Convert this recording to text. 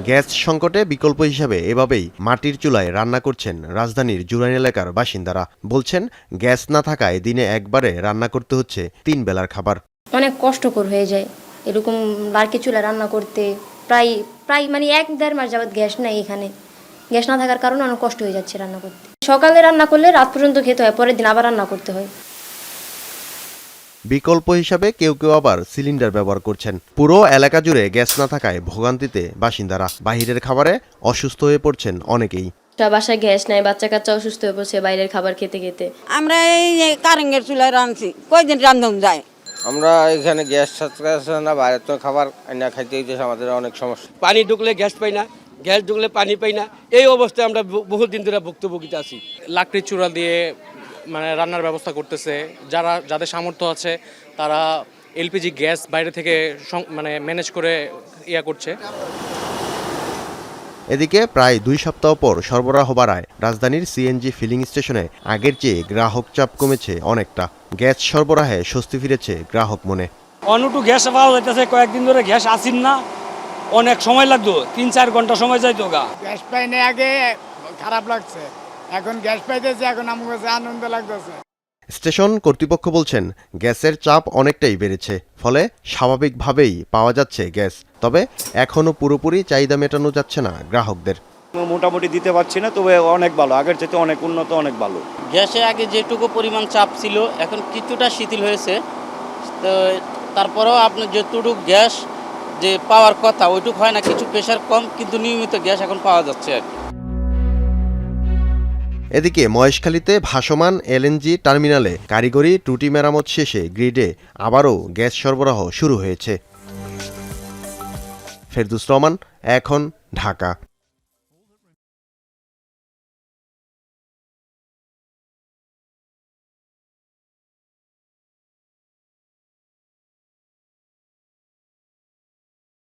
Gas সংকটে বিকল্প হিসাবে এভাবেই মাটির চুলায় রান্না করছেন রাজধানীর জুরাইন এলাকার বাসিন্দারা। বলছেন, গ্যাস না থাকায় দিনে একবারে রান্না করতে হচ্ছে 3 বেলার খাবার। অনেক কষ্টকর হয়ে যায় এরকম লার্কি চুলায় রান্না করতে। প্রায় মানে 1-1.5 মাস যাবত গ্যাস নাই এখানে। গ্যাস না থাকার কারণে অনেক কষ্ট হয়ে যাচ্ছে রান্না করতে। সকালে রান্না করলে রাত পর্যন্ত খেতে হয়, পরের দিন আবার রান্না করতে হয়। বিকল্প হিসাবে কেউ কেউ আবার সিলিন্ডার ব্যবহার করছেন। পুরো এলাকা জুড়ে গ্যাস না থাকায় ভোগান্তিতে বাসিন্দারা। বাহিরের খাবারে অসুস্থ হয়ে পড়ছেন অনেকেই। বাসায় গ্যাস নাই, বাচ্চা কাচ্চা অসুস্থ হয়ে পড়ছে বাইরের খাবার খেতে খেতে। আমরা এই কারেন্টের চুলায় রাঁধছি, কয়দিন রান্ধন যায়। আমরা এখানে গ্যাস না, বাইরে তো খাবার না খাইতে হইতেছে, আমাদের অনেক সমস্যা। পানি ঢুকলে গ্যাস পাই না, গ্যাস ঢুকলে পানি পাই না, এই অবস্থায় আমরা বহু দিন ধরে ভুক্তভোগীতে আছি। লাকড়ির চূড়া দিয়ে মানে রান্নার ব্যবস্থা করতেছে। যাদের সামর্থ্য আছে তারা এলপিজি গ্যাস বাইরে থেকে মানে ম্যানেজ করে করছে। এদিকে প্রায় 2 সপ্তাহ পর সরবরাহ বাড়ায় রাজধানীর সিএনজি ফিলিং স্টেশনে আগের চেয়ে গ্রাহক চাপ কমেছে অনেকটা। গ্যাস সরবরাহে স্বস্তি ফিরেছে গ্রাহক মনে। অনটু গ্যাস পাওয়া যাইতেছে, কয়েকদিন ধরে গ্যাস আসিন না, অনেক সময় লাগতো, 3-4 ঘন্টা সময় যাইতো গা। গ্যাস পাইনি আগে খারাপ লাগছে, এখন গ্যাস পাইতেছে, এখন আমার কাছে আনন্দ লাগতেছে। স্টেশন কর্তৃপক্ষ বলছেন, গ্যাসের চাপ অনেকটাই বেড়েছে, ফলে স্বাভাবিকভাবেই পাওয়া যাচ্ছে গ্যাস। তবে এখনও পুরোপুরি চাহিদা মেটানো যাচ্ছে না গ্রাহকদের। মোটামুটি দিতে পারছি না, তবে অনেক ভালো, আগের চাইতে অনেক উন্নত, অনেক ভালো। গ্যাসে আগে যেটুকু পরিমাণ চাপ ছিল এখন কিছুটা শিথিল হয়েছে। তো তারপরেও আপনার যতটুকু গ্যাস যে পাওয়ার কথা ওইটুকু হয় না, কিছু প্রেশার কম, কিন্তু নিয়মিত গ্যাস এখন পাওয়া যাচ্ছে আর কি। এদিকে মহেশখালীতে ভাসমান এলএনজি টার্মিনালে কারিগরি ত্রুটি মেরামত শেষে গ্রিডে আবারও গ্যাস সরবরাহ শুরু হয়েছে। ফেরদৌস রহমান, এখন, ঢাকা।